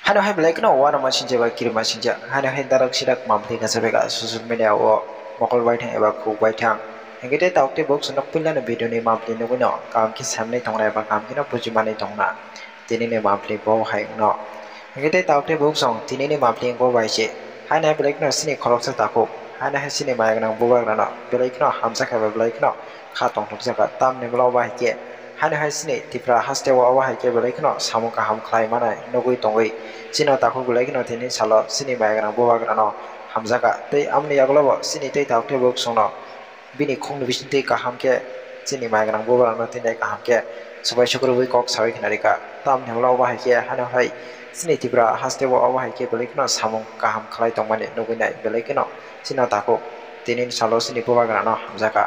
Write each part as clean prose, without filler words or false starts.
Hano hai belai kena wana machin jaba kiri machin ja. Hano hai darak sidak mamli kasa bega social media o mokol bai thang eba khu bai thang. Hengete taukte box nok pilla na video ni mamli no no kam ki samne thongna eba kam ki na puji mane thongna. Tini ni mamli bo hai no. Hengete taukte box song tini ni mamli bo bai che. Hano hai belai kena sini khorok sa tako. Hano hai sini mai kena bo ba na belai kena hamsa kha belai kena kha tong thok jaka tam ne blo bai ke. Hano hai sini tipra haste wa wa hai ke belai kena samu ka ham khlai manai nogui tongoi. Sino takut gulai kino tini salo sini bayagrang bawa grano hamzaka tei amni aglobo sini tei takut buk sono bini khung bisin tei kaham ke sini bayagrang bawa grano tini kaham ke sebagai syukur bui kok sawi kinarika tam nyamla wahai ke hana hai sini tibra haste wa wahai ke belai kino samung kaham khalai tongmani nugui nai belai kino sino takut tini salo sini bawa grano hamzaka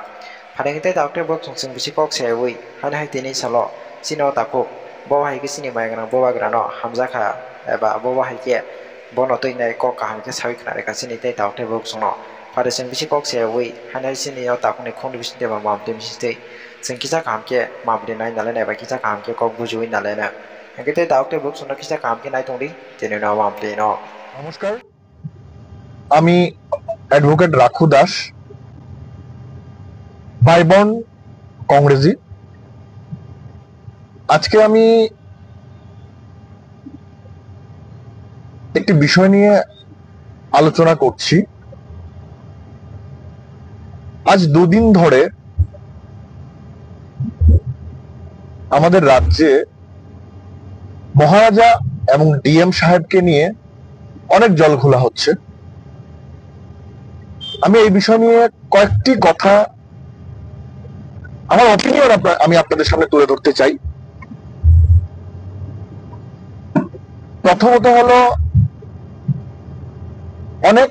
padang tei takut buk song bisi kok sewui hana hai tini salo sino takut bawa hai ke sini bayagrang bawa grano hamzaka eba bawa hai ke bono tui nai kok kaham ke sawi kana reka sini tei tauk te buk sono pada sing bisi kok se wi hanai sini yo tak ni khong bisi te ba mam te bisi te sing kisa kaham ke mam de nai nale nai ba kisa kaham ke kok bujui nale na hengke te tauk te buk sono kisa kaham ke nai tongdi tene na mam te no নমস্কার, আমি advocate রাখু Das, বাইবন কংগ্রেসি। আজকে আমি একটি বিষয় নিয়ে আলোচনা করছি। আজ দুদিন ধরে আমাদের রাজ্যে মহারাজা এবং ডিএম সাহেবকে নিয়ে অনেক জলঘোলা হচ্ছে। আমি এই বিষয় নিয়ে কয়েকটি কথা, আমার অপিনিয়ন আমি আপনাদের সামনে তুলে ধরতে চাই। প্রথমত হলো, অনেক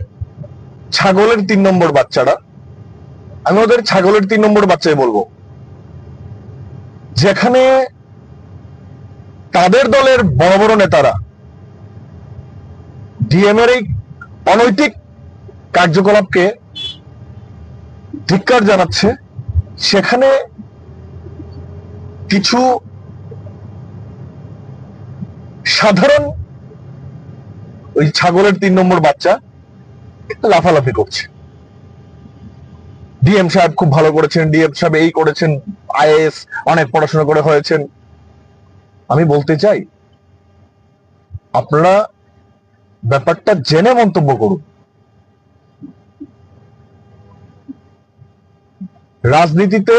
ছাগলের 3 নম্বর বাচ্চারা, আমি ওদের ছাগলের 3 নম্বর বাচ্চাই বলবো, যেখানে তাদের দলের বড় বড় নেতারা ডিএম এর এই অনৈতিক কার্যকলাপকে ধিক্কার জানাচ্ছে, সেখানে কিছু সাধারণ ওই ছাগলের 3 নম্বর বাচ্চা লাফালাফি করছে। ডিএম সাহেব খুব ভালো করেছেন, ডিএম সাহেব এই করেছেন, আইএএস অনেক পড়াশোনা করে হয়েছেন। আমি বলতে চাই, আপনারা ব্যাপারটা জেনে মন্তব্য করুন। রাজনীতিতে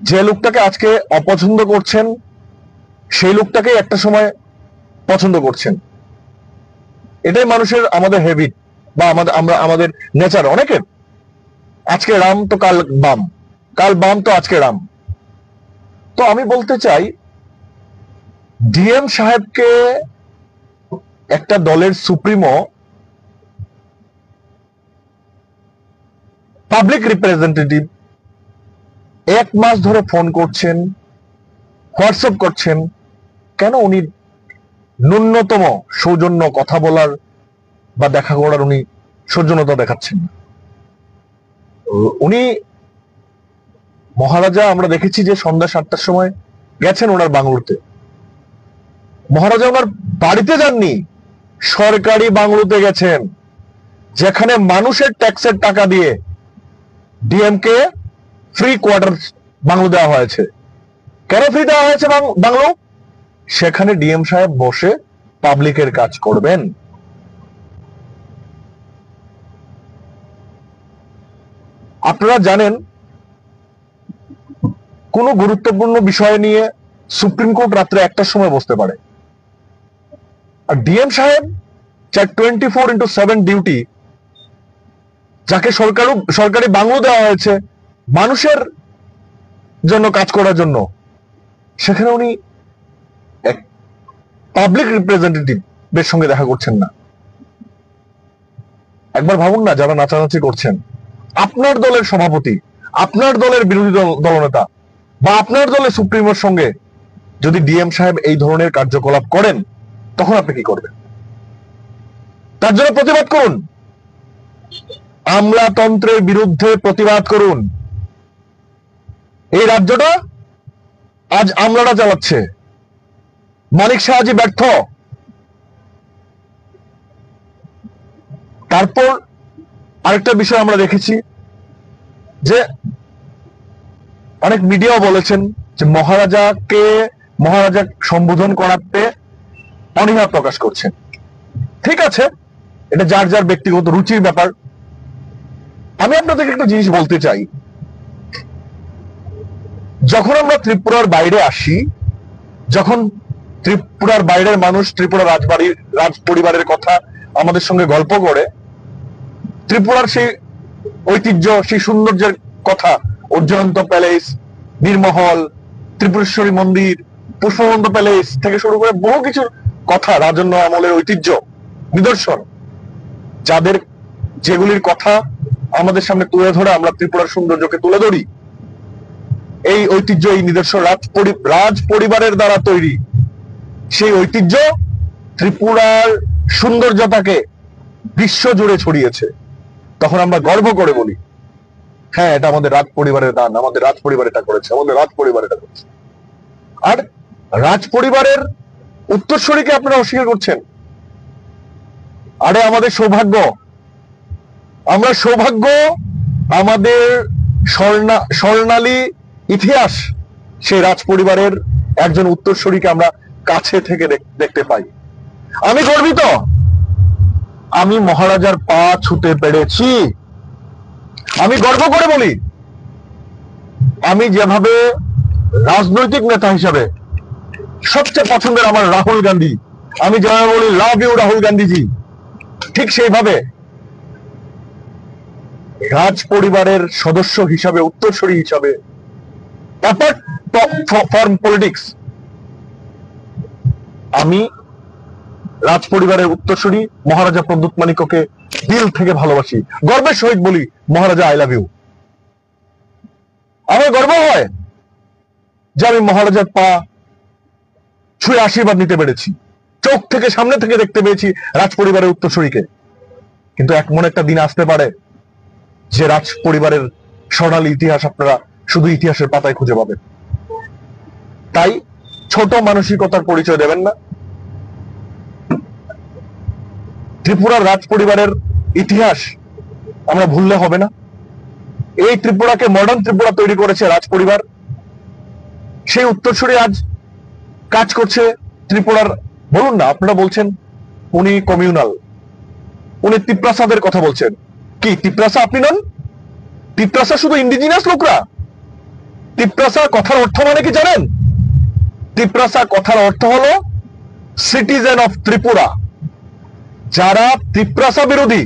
যে লোকটাকে আজকে অপছন্দ করছেন, সেই লোকটাকে একটা সময় পছন্দ করছেন। এটাই মানুষের, আমাদের হ্যাবিট বা আমাদের নেচার। অনেকের আজকে রাম তো কাল বাম, কাল বাম তো আজকে রাম। তো আমি বলতে চাই, ডিএম সাহেবকে একটা দলের সুপ্রিমো পাবলিক রিপ্রেজেন্টেটিভ 1 মাস ধরে ফোন করছেন, হোয়াটসঅ্যাপ করছেন, কেন উনি ন্যূনতম সৌজন্য কথা বলার বা দেখা করার উনি সৌজন্যতা দেখাচ্ছেন না? উনি মহারাজা, আমরা দেখেছি যে সন্ধ্যা 7টার সময় গেছেন ওনার বাংলোতে। মহারাজা ওনার বাড়িতে যাননি, সরকারি বাংলোতে গেছেন, যেখানে মানুষের ট্যাক্সের টাকা দিয়ে ডিএম কে ফ্রি কোয়ার্টার বাংলো দেওয়া হয়েছে। কেন ফ্রি দেওয়া হয়েছে বাংলো? সেখানে ডিএম সাহেব বসে পাবলিকের কাজ করবেন। আপনারা জানেন, কোন গুরুত্বপূর্ণ বিষয় নিয়ে সুপ্রিম কোর্ট রাত্রে 1টার সময় বসতে পারে, আর ডিএম সাহেব 24x7 ডিউটি, যাকে সরকারি বাংলো দেওয়া হয়েছে মানুষের জন্য কাজ করার জন্য, সেখানে উনি এক পাবলিক রিপ্রেজেন্টেটিভের সঙ্গে দেখা করছেন না। একবার ভাবুন না, যারা নাচানাচি করছেন, আপনার দলের সভাপতি, আপনার দলের বিরোধী দলনেতা বা আপনার দলের সুপ্রিমোর সঙ্গে যদি ডিএম সাহেব এই ধরনের কার্যকলাপ করেন, তখন আপনি কি করবেন? তার জন্য প্রতিবাদ করুন, আমলাতন্ত্রের বিরুদ্ধে প্রতিবাদ করুন। এই রাজ্যটা আজ আমলারা চালাচ্ছে। মানিক সাহাজি ব্যর্থ, তারপর আরেকটা বিষয় আমরা দেখেছি যে অনেক মিডিয়াও বলেছেন যে মহারাজা সম্বোধন করাতে অনীহা প্রকাশ করছেন। ঠিক আছে, এটা যার যার ব্যক্তিগত রুচির ব্যাপার। আমি আপনাদেরকে একটা জিনিস বলতে চাই, যখন আমরা ত্রিপুরার বাইরে আসি, যখন ত্রিপুরার বাইরের মানুষ ত্রিপুরা রাজ পরিবারের কথা আমাদের সঙ্গে গল্প করে, ত্রিপুরার সেই ঐতিহ্য, সেই সৌন্দর্যের কথা, অর্জন্ত প্যালেস, নীরমহল, ত্রিপুরেশ্বরী মন্দির, পুষ্পবন্ত প্যালেস থেকে শুরু করে বহু কিছুর কথা, রাজন্য আমলের ঐতিহ্য, নিদর্শন, যেগুলির কথা আমাদের সামনে তুলে ধরে আমরা ত্রিপুরার সৌন্দর্যকে তুলে ধরি, এই ঐতিহ্য, এই নিদর্শন রাজ পরিবারের দ্বারা তৈরি। সেই ঐতিহ্য ত্রিপুরার সৌন্দর্যতাকে বিশ্ব জুড়ে ছড়িয়েছে। তখন আমরা গর্ব করে বলি, হ্যাঁ, এটা আমাদের রাজ পরিবারের দান, আমাদের রাজ পরিবার এটা করেছে, আমাদের রাজ পরিবার এটা করেছে। আর রাজ পরিবারের উত্তরসূরিকে আপনারা অস্বীকার করছেন। আরে আমাদের সৌভাগ্য, আমাদের স্বর্ণালী ইতিহাস, সেই রাজ পরিবারের একজন উত্তরসূরিকে আমরা কাছে থেকে দেখতে পাই। আমি গর্বিত, আমি মহারাজার পা ছুতে পেরেছি। আমি গর্ব করে বলি, আমি যেভাবে রাজনৈতিক নেতা হিসাবে সবচেয়ে পছন্দের আমার রাহুল গান্ধী, আমি যেভাবে বলি লাভ ইউ রাহুল গান্ধীজি, ঠিক সেইভাবে রাজ পরিবারের সদস্য হিসাবে, উত্তরসূরি হিসাবে, অ্যাপার্ট ফ্রম পলিটিক্স, আমি রাজ পরিবারের উত্তরসূরি মহারাজা প্রদ্যুৎ মানিক্যকে দিল থেকে ভালোবাসি। গর্বের সহিত বলি, মহারাজা আই লাভ ইউ। আমার গর্ব হয় যে আমি মহারাজার পা ছুঁয়ে আশীর্বাদ নিতে পেরেছি, চোখ থেকে, সামনে থেকে দেখতে পেয়েছি রাজ পরিবারের উত্তরসূরিকে। কিন্তু এমন একটা দিন আসতে পারে যে রাজ পরিবারের স্বর্ণালী ইতিহাস আপনারা শুধু ইতিহাসের পাতায় খুঁজে পাবেন। তাই ছোট মানসিকতার পরিচয় দেবেন না। ত্রিপুরার রাজ পরিবারের ইতিহাস আমরা ভুললে হবে না। এই ত্রিপুরাকে মডার্ন ত্রিপুরা তৈরি করেছে রাজ পরিবার। সেই উত্তরসূরি আজ কাজ করছে ত্রিপুরার। বলুন না, আপনারা বলছেন উনি কমিউনাল, উনি তিপ্রাসাদের কথা বলছেন। কি তিপ্রাসা আপনি নন? তিপ্রাসা শুধু ইন্ডিজিনাস লোকরা। তিপ্রাসা কথার অর্থ মানে কি জানেন? তিপ্রাসা কথার অর্থ হলো সিটিজেন অফ ত্রিপুরা। যারা তিপ্রাসা বিরোধী,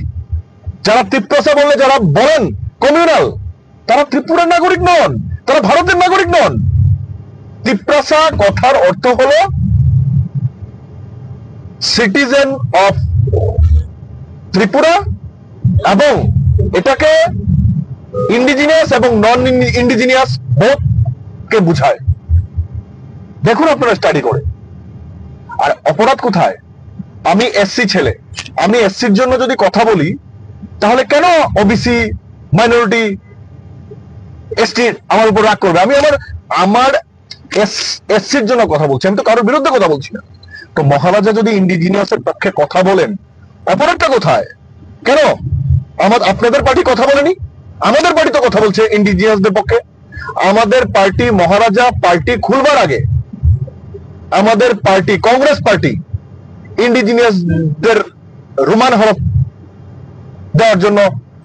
যারা তিপ্রাসা বললে যারা বলেন কমিউনাল, তারা ত্রিপুরার নাগরিক নন, তারা ভারতের নাগরিক নন। তিপ্রাসা কথার অর্থ হলো সিটিজেন অফ ত্রিপুরা, এবং এটাকে ইন্ডিজিনিয়াস এবং নন ইন্ডিজিনিয়াস বোথ কে বুঝায়। দেখুন আপনারা স্টাডি করে। আর অপরাধ কোথায়? আমি এসসি ছেলে, আমি এসসির জন্য যদি কথা বলি, তাহলে কেন ওবিসি, মাইনরিটি, এসটি আমার উপর রাগ করবে? আমি আমার এসসির জন্য কথা বলছি, আমি তো কারোর বিরুদ্ধে কথা বলছি না। তো মহারাজা যদি ইন্ডিজিনিয়াসের পক্ষে কথা বলেন, অপরাধটা কোথায়? কেন আপনাদের পার্টি কথা বলেনি? আমাদের পার্টি তো কথা বলছে ইন্ডিজিনিয়াসদের পক্ষে। আমাদের পার্টি, মহারাজা পার্টি খুলবার আগে আমাদের পার্টি, কংগ্রেস পার্টি, ইন্ডিজিনিয়াসদের রোমান হরফ দেওয়ার জন্য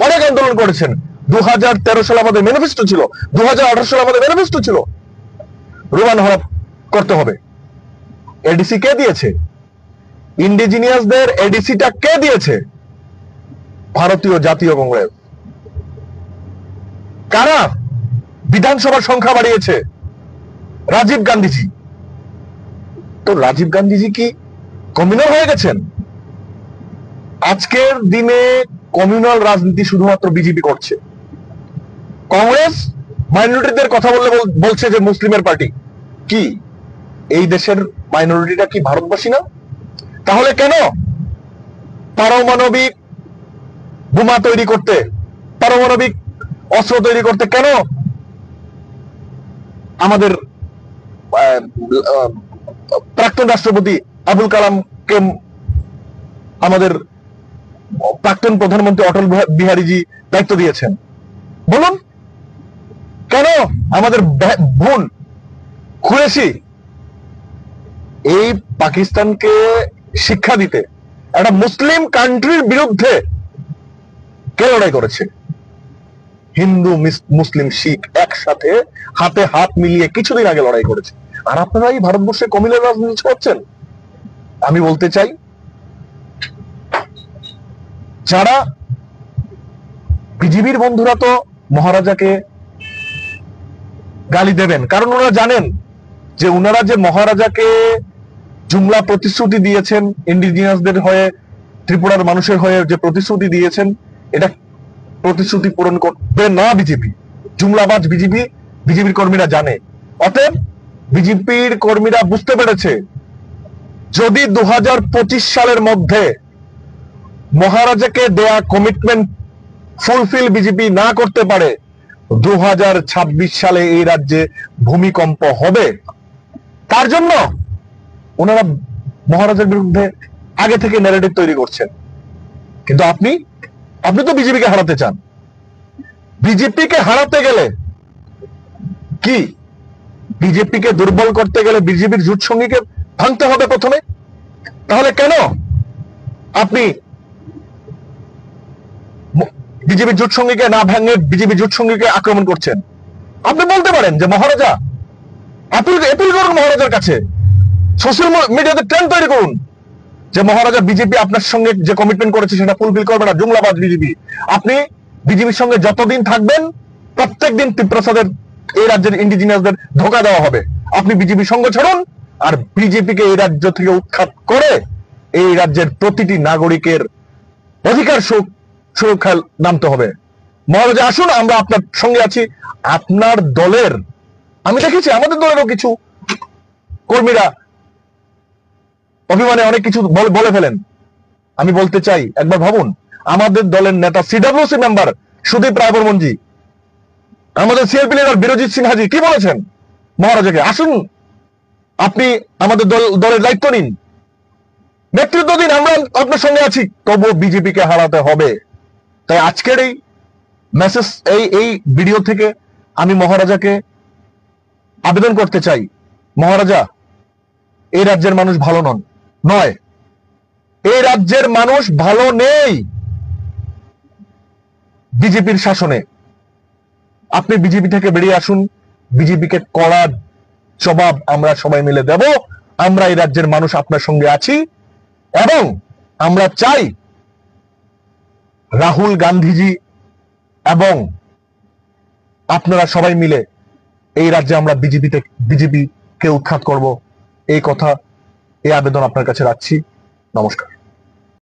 অনেক আন্দোলন করেছেন। 2013 সালে আমাদের ম্যানিফেস্টো ছিল, 2018 সালে আমাদের ম্যানিফেস্টো ছিল রোমান হরফ করতে হবে। এডিসি কে দিয়েছে? ইন্ডিজিনিয়াসদের এডিসিটা কে দিয়েছে? ভারতীয় জাতীয় কংগ্রেস। কারা বিধানসভার সংখ্যা বাড়িয়েছে? রাজীব গান্ধীজি। তো রাজীব গান্ধীজি কি কমিউনাল হয়ে গেছেন? আজকের দিনে কমিউনাল রাজনীতি শুধুমাত্র বিজেপি করছে। কংগ্রেস মাইনরিটিদের কথা বললে বলছে যে মুসলিমের পার্টি। কি এই দেশের মাইনরিটিটা কি ভারতবাসী না? তাহলে কেন পারমাণবিক বোমা তৈরি করতে, পারমাণবিক অস্ত্র তৈরি করতে কেন আমাদের প্রাক্তন রাষ্ট্রপতি আবুল কালামকে আমাদের প্রাক্তন প্রধানমন্ত্রী অটল বিহারীজি দায়িত্ব দিয়েছেন? বলুন কেন আমাদের বোন কুরেশি এই পাকিস্তানকে শিক্ষা দিতে একটা মুসলিম কান্ট্রির বিরুদ্ধে কে লড়াই করেছে? হিন্দু মুসলিম শিখ একসাথে হাতে হাত মিলিয়ে কিছুদিন আগে লড়াই করেছে। আর আপনারা এই ভারতবর্ষে কমিলের রাজনীতি করছেন। আমি বলতে চাই, যারা বিজেপির বন্ধুরা তো মহারাজাকে গালি দেবেন, কারণ ওনারা জানেন যে ওনারা যে মহারাজাকে জুমলা প্রতিশ্রুতি দিয়েছেন, ইন্ডিজিনাসদের হয়ে, ত্রিপুরার মানুষের হয়ে যে প্রতিশ্রুতি দিয়েছেন, এটা প্রতিশ্রুতি পূরণ করবে না বিজেপি। জুমলাবাজ বিজেপির কর্মীরা জানে। অতএব বিজেপির কর্মীরা বুঝতে পেরেছে, যদি 2025 সালের মধ্যে মহারাজাকে দেয়া কমিটমেন্ট ফুলফিল বিজেপি না করতে পারে, 2026 সালে এই রাজ্যে ভূমিকম্প হবে। তার জন্য ওনারা মহারাজার বিরুদ্ধে আগে থেকে ন্যারেটিভ তৈরি করছেন। কিন্তু আপনি তো বিজেপিকে হারাতে চান। বিজেপিকে হারাতে গেলে কি, বিজেপিকে দুর্বল করতে গেলে বিজেপির জোট সঙ্গীকে ভাঙতে হবে প্রথমে। তাহলে কেন আপনি বিজেপির জোট সঙ্গীকে না ভাঙে বিজেপি জোট সঙ্গীকে আক্রমণ করছেন? আপনি বলতে পারেন যে মহারাজা, অ্যাপিল করুন মহারাজার কাছে, সোশ্যাল মিডিয়াতে ট্রেন্ড তৈরি করুন যে মহারাজা বিজেপি আপনার সঙ্গে যে কমিটমেন্ট করেছে সেটা ফুলফিল করবে না, জুমলাবাদ বিজেপি। আপনি বিজেপির সঙ্গে যতদিন থাকবেন প্রত্যেকদিন ত্রিপ্রসাদের এই রাজ্যের ইন্ডিজিনিয়াসদের ধোকা দেওয়া হবে। আপনি বিজেপির সঙ্গে ছাড়ুন, আর বিজেপিকে এই রাজ্য থেকে উৎখাত করে এই রাজ্যের প্রতিটি নাগরিকের অধিকার সুরক্ষায় নামতে হবে। মহারাজা আসুন, আমরা আপনার সঙ্গে আছি। আপনার দলের, আমি দেখেছি আমাদের দলেরও কিছু কর্মীরা অভিমানে অনেক কিছু বলে ফেলেন। আমি বলতে চাই, একবার ভাবুন, আমাদের দলের নেতা সিডব্লিউসি মেম্বার সুদীপ রায়বর্মনজি, আমাদের সিএলপি লিডার বীরজিৎ সিনহাজি কি বলেছেন মহারাজাকে? আসুন, আপনি আমাদের দলের দায়িত্ব নিন, নেতৃত্ব দিন, আমরা আপনার সঙ্গে আছি। তবু বিজেপিকে হারাতে হবে। তাই আজকের এই মেসেজ, এই ভিডিও থেকে আমি মহারাজাকে আবেদন করতে চাই, মহারাজা, এই রাজ্যের মানুষ ভালো নয়, এই রাজ্যের মানুষ ভালো নেই বিজেপির শাসনে। আপনি বিজেপি থেকে বেরিয়ে আসুন, বিজেপিকে কড়া জবাব আমরা সবাই মিলে দেব। আমরা এই রাজ্যের মানুষ আপনার সঙ্গে আছি, এবং আমরা চাই রাহুল গান্ধীজি এবং আপনারা সবাই মিলে এই রাজ্যে আমরা বিজেপিকে উৎখাত করব। এই কথা, এই আবেদন আপনার কাছে রাখছি। নমস্কার।